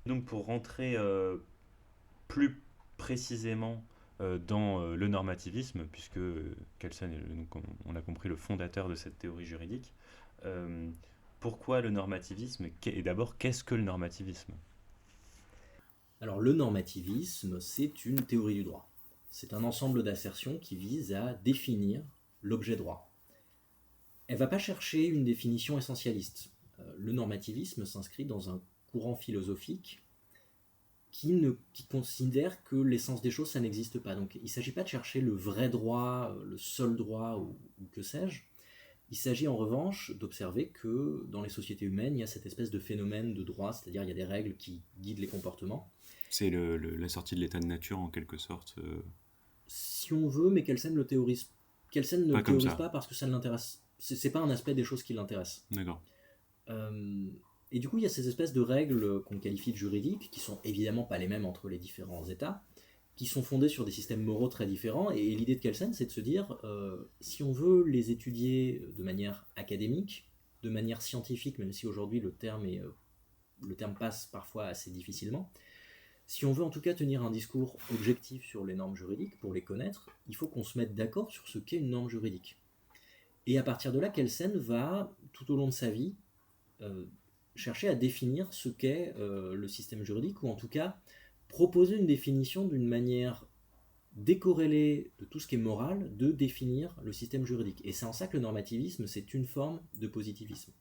Donc pour rentrer plus précisément dans le normativisme, puisque Kelsen est, donc, on a compris, le fondateur de cette théorie juridique, euh, pourquoi le normativisme et d'abord qu'est-ce que le normativisme? Alors le normativisme, c'est une théorie du droit. C'est un ensemble d'assertions qui vise à définir l'objet droit. Elle ne va pas chercher une définition essentialiste. Le normativisme s'inscrit dans un courant philosophique qui considère que l'essence des choses, ça n'existe pas. Donc il ne s'agit pas de chercher le vrai droit, le seul droit ou que sais-je. Il s'agit en revanche d'observer que dans les sociétés humaines, il y a cette espèce de phénomène de droit, c'est-à-dire il y a des règles qui guident les comportements. C'est la sortie de l'état de nature en quelque sorte. Si on veut, mais Kelsen ne Pas le comme théorise ça. pas parce que ça ne l'intéresse. C'est pas un aspect des choses qui l'intéresse. D'accord. Euh, et du coup, il y a ces espèces de règles qu'on qualifie de juridiques, qui sont évidemment pas les mêmes entre les différents États, qui sont fondées sur des systèmes moraux très différents. Et l'idée de Kelsen, c'est de se dire, si on veut les étudier de manière académique, de manière scientifique, même si aujourd'hui le terme passe parfois assez difficilement, si on veut en tout cas tenir un discours objectif sur les normes juridiques, pour les connaître, il faut qu'on se mette d'accord sur ce qu'est une norme juridique. Et à partir de là, Kelsen va, tout au long de sa vie, euh, chercher à définir ce qu'est le système juridique, ou en tout cas proposer une définition d'une manière décorrélée de tout ce qui est moral, de définir le système juridique. Et c'est en ça que le normativisme, c'est une forme de positivisme.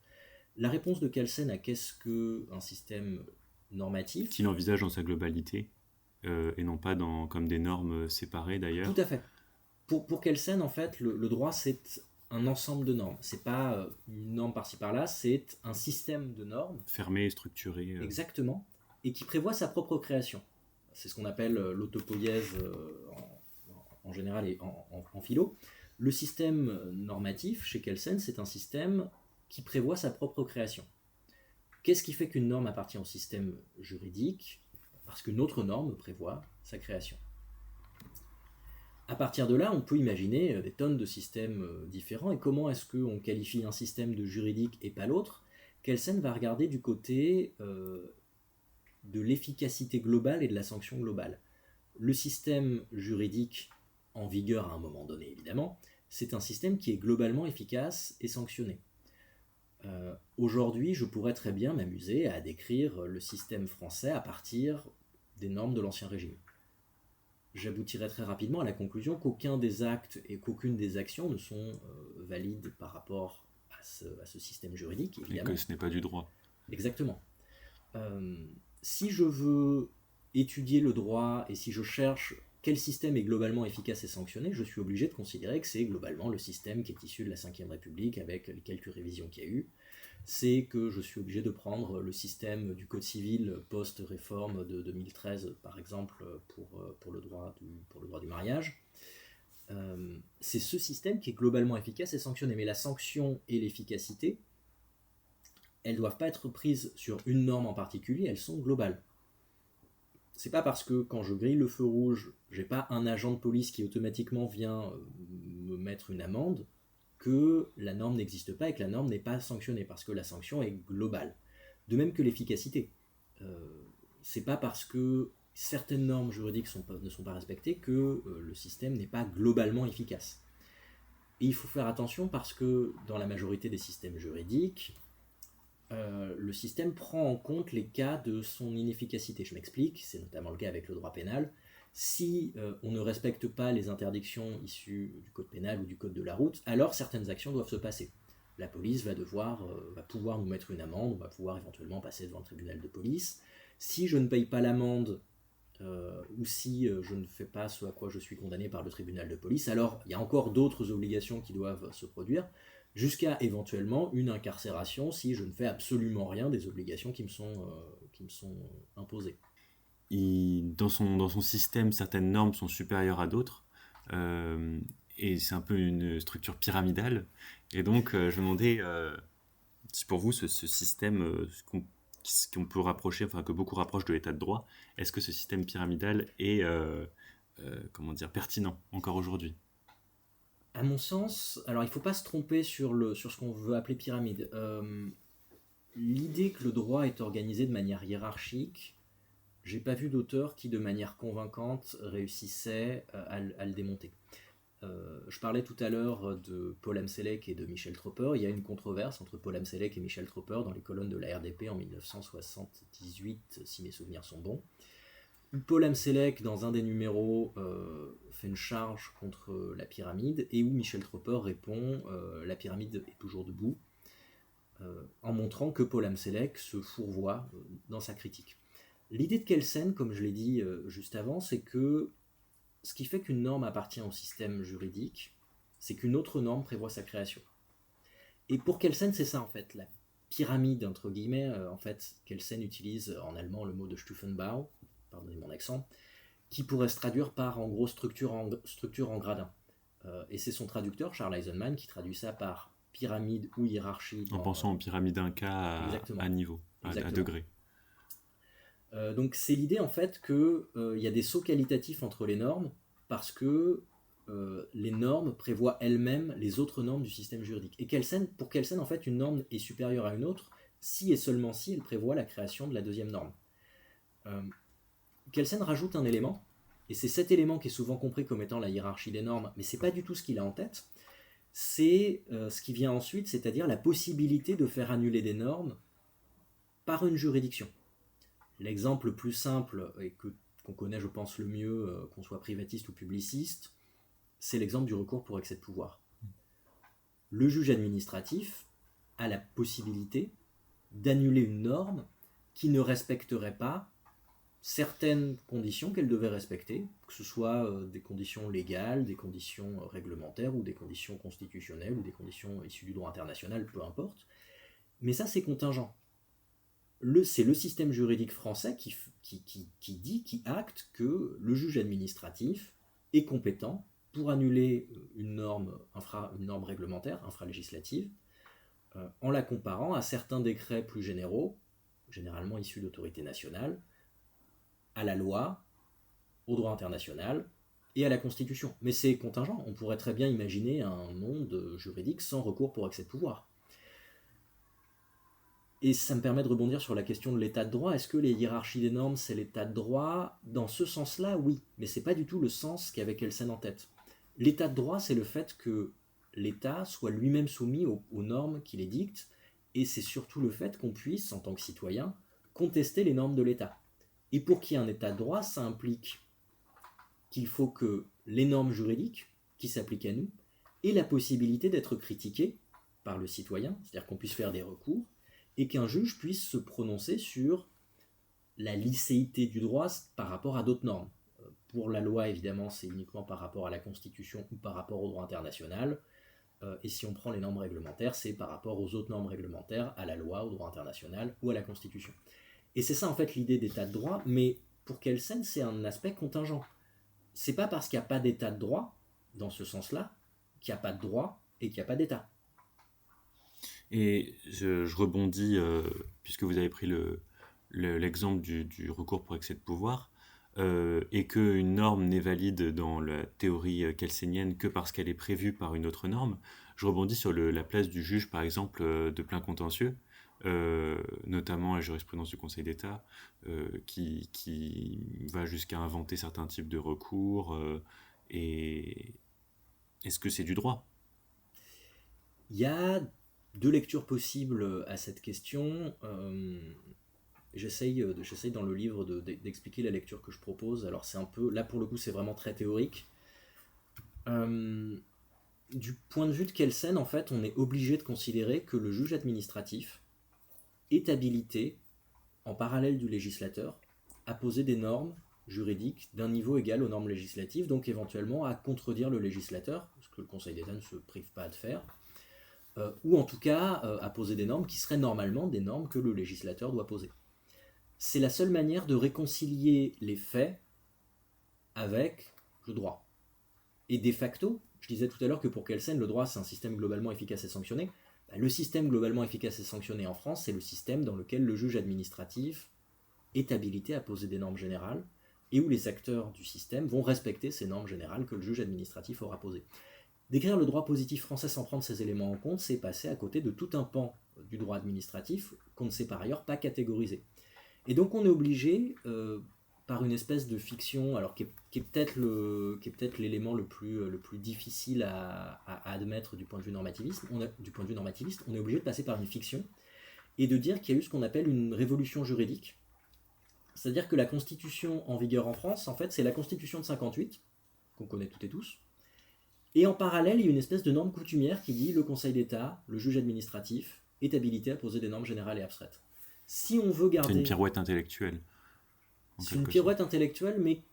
La réponse de Kelsen à qu'est-ce qu'un système Qu'il normatif. envisage dans sa globalité, et non pas comme des normes séparées Tout d'ailleurs, à fait. Pour Kelsen, en fait, le droit, c'est un ensemble de normes. C'est pas une norme par-ci par-là, c'est un système de normes, fermées, structurées. exactement, et qui prévoit sa propre création. C'est ce qu'on appelle l'autopoïèse en général et en philo. Le système normatif, chez Kelsen, c'est un système qui prévoit sa propre création. Qu'est-ce qui fait qu'une norme appartient au système juridique? Parce qu'une autre norme prévoit sa création. À partir de là, on peut imaginer des tonnes de systèmes différents. Et comment est-ce qu'on qualifie un système de juridique et pas l'autre? Kelsen va regarder du côté de l'efficacité globale et de la sanction globale. Le système juridique en vigueur à un moment donné, évidemment, c'est un système qui est globalement efficace et sanctionné. Aujourd'hui, je pourrais très bien m'amuser à décrire le système français à partir des normes de l'Ancien Régime. J'aboutirai très rapidement à la conclusion qu'aucun des actes et qu'aucune des actions ne sont valides par rapport à ce système juridique, Et que évidemment. ce n'est pas du droit. Exactement. Euh, Si je veux étudier le droit et si je cherche quel système est globalement efficace et sanctionné, je suis obligé de considérer que c'est globalement le système qui est issu de la Ve République avec les quelques révisions qu'il y a eu. C'est que je suis obligé de prendre le système du Code civil post-réforme de 2013, par exemple, pour le droit du mariage. C'est ce système qui est globalement efficace et sanctionné. Mais la sanction et l'efficacité, elles ne doivent pas être prises sur une norme en particulier, elles sont globales. C'est pas parce que quand je grille le feu rouge, j'ai pas un agent de police qui automatiquement vient me mettre une amende que la norme n'existe pas et que la norme n'est pas sanctionnée, parce que la sanction est globale. De même que l'efficacité. C'est pas parce que certaines normes juridiques ne sont pas respectées que le système n'est pas globalement efficace. Et il faut faire attention parce que dans la majorité des systèmes juridiques, le système prend en compte les cas de son inefficacité. Je m'explique, c'est notamment le cas avec le droit pénal. Si on ne respecte pas les interdictions issues du code pénal ou du code de la route, alors certaines actions doivent se passer. La police va pouvoir nous mettre une amende, on va pouvoir éventuellement passer devant le tribunal de police. Si je ne paye pas l'amende, ou si je ne fais pas ce à quoi je suis condamné par le tribunal de police, alors il y a encore d'autres obligations qui doivent se produire, jusqu'à éventuellement une incarcération si je ne fais absolument rien des obligations qui me sont imposées. Dans son système, certaines normes sont supérieures à d'autres. euh, et c'est un peu une structure pyramidale. Et donc, je me demandais si pour vous, ce système qu'on peut rapprocher, enfin que beaucoup rapprochent de l'état de droit, est-ce que ce système pyramidal est, comment dire, pertinent encore aujourd'hui? À mon sens, alors il ne faut pas se tromper sur ce qu'on veut appeler pyramide. L'idée que le droit est organisé de manière hiérarchique, j'ai pas vu d'auteur qui, de manière convaincante, réussissait à le démonter. Je parlais tout à l'heure de Paul Amselec et de Michel Tropper. Il y a une controverse entre Paul Amselec et Michel Tropper dans les colonnes de la RDP en 1978, si mes souvenirs sont bons. Paul Amselec, dans un des numéros, fait une charge contre la pyramide, et où Michel Tropper répond la pyramide est toujours debout, en montrant que Paul Amselec se fourvoie dans sa critique. L'idée de Kelsen, comme je l'ai dit juste avant, c'est que ce qui fait qu'une norme appartient au système juridique, c'est qu'une autre norme prévoit sa création. Et pour Kelsen, c'est ça en fait, la pyramide, entre guillemets, en fait, Kelsen utilise en allemand le mot de Stufenbau, pardonnez mon accent, qui pourrait se traduire par en gros structure en gradin. Et c'est son traducteur, Charles Eisenman, qui traduit ça par pyramide ou hiérarchie. En pensant aux pyramides Inca à niveau, à degré. Donc c'est l'idée en fait qu'il y a des sauts qualitatifs entre les normes parce que les normes prévoient elles-mêmes les autres normes du système juridique. Et pour Kelsen, en fait, une norme est supérieure à une autre si et seulement si elle prévoit la création de la deuxième norme. Kelsen rajoute un élément, et c'est cet élément qui est souvent compris comme étant la hiérarchie des normes, mais c'est pas du tout ce qu'il a en tête. C'est ce qui vient ensuite, c'est-à-dire la possibilité de faire annuler des normes par une juridiction. L'exemple le plus simple, et qu'on connaît je pense le mieux, qu'on soit privatiste ou publiciste, c'est l'exemple du recours pour excès de pouvoir. Le juge administratif a la possibilité d'annuler une norme qui ne respecterait pas certaines conditions qu'elle devait respecter, que ce soit des conditions légales, des conditions réglementaires, ou des conditions constitutionnelles, ou des conditions issues du droit international, peu importe. Mais ça, c'est contingent. C'est le système juridique français qui acte que le juge administratif est compétent pour annuler une norme réglementaire, infralégislative, en la comparant à certains décrets plus généraux, généralement issus d'autorités nationales, à la loi, au droit international et à la Constitution. Mais c'est contingent, on pourrait très bien imaginer un monde juridique sans recours pour excès de pouvoir. Et ça me permet de rebondir sur la question de l'état de droit. Est-ce que les hiérarchies des normes, c'est l'état de droit? Dans ce sens-là, oui, mais c'est pas du tout le sens qu'avait Kelsen en tête. L'état de droit, c'est le fait que l'État soit lui-même soumis aux normes qu'il édicte, et c'est surtout le fait qu'on puisse, en tant que citoyen, contester les normes de l'État. Et pour qu'il y ait un état de droit, ça implique qu'il faut que les normes juridiques qui s'appliquent à nous aient la possibilité d'être critiquées par le citoyen, c'est-à-dire qu'on puisse faire des recours, et qu'un juge puisse se prononcer sur la licéité du droit par rapport à d'autres normes. Pour la loi, évidemment, c'est uniquement par rapport à la Constitution ou par rapport au droit international, et si on prend les normes réglementaires, c'est par rapport aux autres normes réglementaires, à la loi, au droit international ou à la Constitution. Et c'est ça en fait l'idée d'état de droit, mais pour Kelsen, c'est un aspect contingent. C'est pas parce qu'il n'y a pas d'état de droit, dans ce sens-là, qu'il n'y a pas de droit et qu'il n'y a pas d'état. Et je rebondis, puisque vous avez pris l'exemple du recours pour excès de pouvoir, et qu'une norme n'est valide dans la théorie kelsenienne que parce qu'elle est prévue par une autre norme, je rebondis sur la place du juge, par exemple, de plein contentieux, notamment la jurisprudence du Conseil d'État, qui va jusqu'à inventer certains types de recours. Et est-ce que c'est du droit? Il y a deux lectures possibles à cette question. J'essaye dans le livre d'expliquer la lecture que je propose. Alors c'est un peu, là pour le coup c'est vraiment très théorique. Du point de vue de Kelsen, en fait, on est obligé de considérer que le juge administratif est habilité, en parallèle du législateur, à poser des normes juridiques d'un niveau égal aux normes législatives, donc éventuellement à contredire le législateur, ce que le Conseil d'État ne se prive pas de faire, ou en tout cas à poser des normes qui seraient normalement des normes que le législateur doit poser. C'est la seule manière de réconcilier les faits avec le droit. Et de facto, je disais tout à l'heure que pour Kelsen, le droit c'est un système globalement efficace et sanctionné. Le système globalement efficace et sanctionné en France, c'est le système dans lequel le juge administratif est habilité à poser des normes générales et où les acteurs du système vont respecter ces normes générales que le juge administratif aura posées. Décrire le droit positif français sans prendre ces éléments en compte, c'est passer à côté de tout un pan du droit administratif qu'on ne sait par ailleurs pas catégoriser. Et donc on est obligé, par une espèce de fiction, alors qui est peut-être l'élément le plus difficile à admettre du point de vue normativiste. Du point de vue normativiste, on est obligé de passer par une fiction et de dire qu'il y a eu ce qu'on appelle une révolution juridique. C'est-à-dire que la constitution en vigueur en France, en fait, c'est la constitution de 58, qu'on connaît toutes et tous. Et en parallèle, il y a une espèce de norme coutumière qui dit le Conseil d'État, le juge administratif, est habilité à poser des normes générales et abstraites. Si on veut garder... C'est une pirouette intellectuelle. C'est une pirouette intellectuelle, mais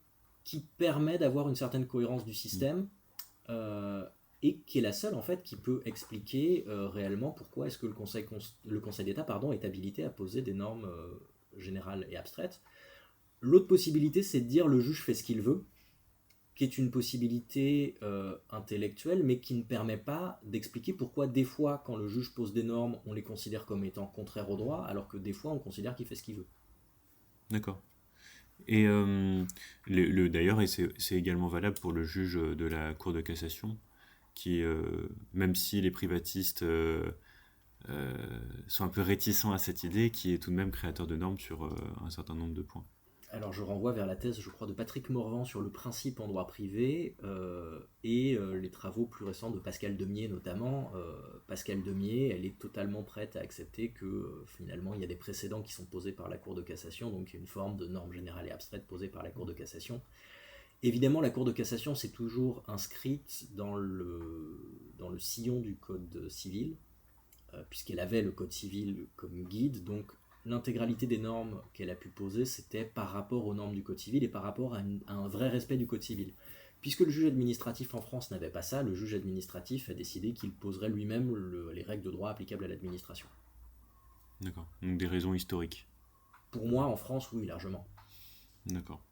qui permet d'avoir une certaine cohérence du système, et qui est la seule, en fait, qui peut expliquer réellement pourquoi est-ce que le Conseil d'État est habilité à poser des normes générales et abstraites. L'autre possibilité, c'est de dire le juge fait ce qu'il veut, qui est une possibilité intellectuelle, mais qui ne permet pas d'expliquer pourquoi des fois, quand le juge pose des normes, on les considère comme étant contraires au droit, alors que des fois, on considère qu'il fait ce qu'il veut. D'accord. Et d'ailleurs, et c'est également valable pour le juge de la Cour de cassation, qui, même si les privatistes sont un peu réticents à cette idée, qui est tout de même créateur de normes sur un certain nombre de points. Alors je renvoie vers la thèse, je crois, de Patrick Morvan sur le principe en droit privé et les travaux plus récents de Pascale Demier notamment. Pascale Demier, elle est totalement prête à accepter que finalement il y a des précédents qui sont posés par la Cour de cassation, donc il y a une forme de norme générale et abstraite posée par la Cour de cassation. Évidemment, la Cour de cassation s'est toujours inscrite dans le sillon du Code civil, puisqu'elle avait le Code civil comme guide, donc l'intégralité des normes qu'elle a pu poser, c'était par rapport aux normes du Code civil et par rapport à un vrai respect du Code civil. Puisque le juge administratif en France n'avait pas ça, le juge administratif a décidé qu'il poserait lui-même les règles de droit applicables à l'administration. D'accord, donc des raisons historiques. Pour moi, en France, oui, largement. D'accord.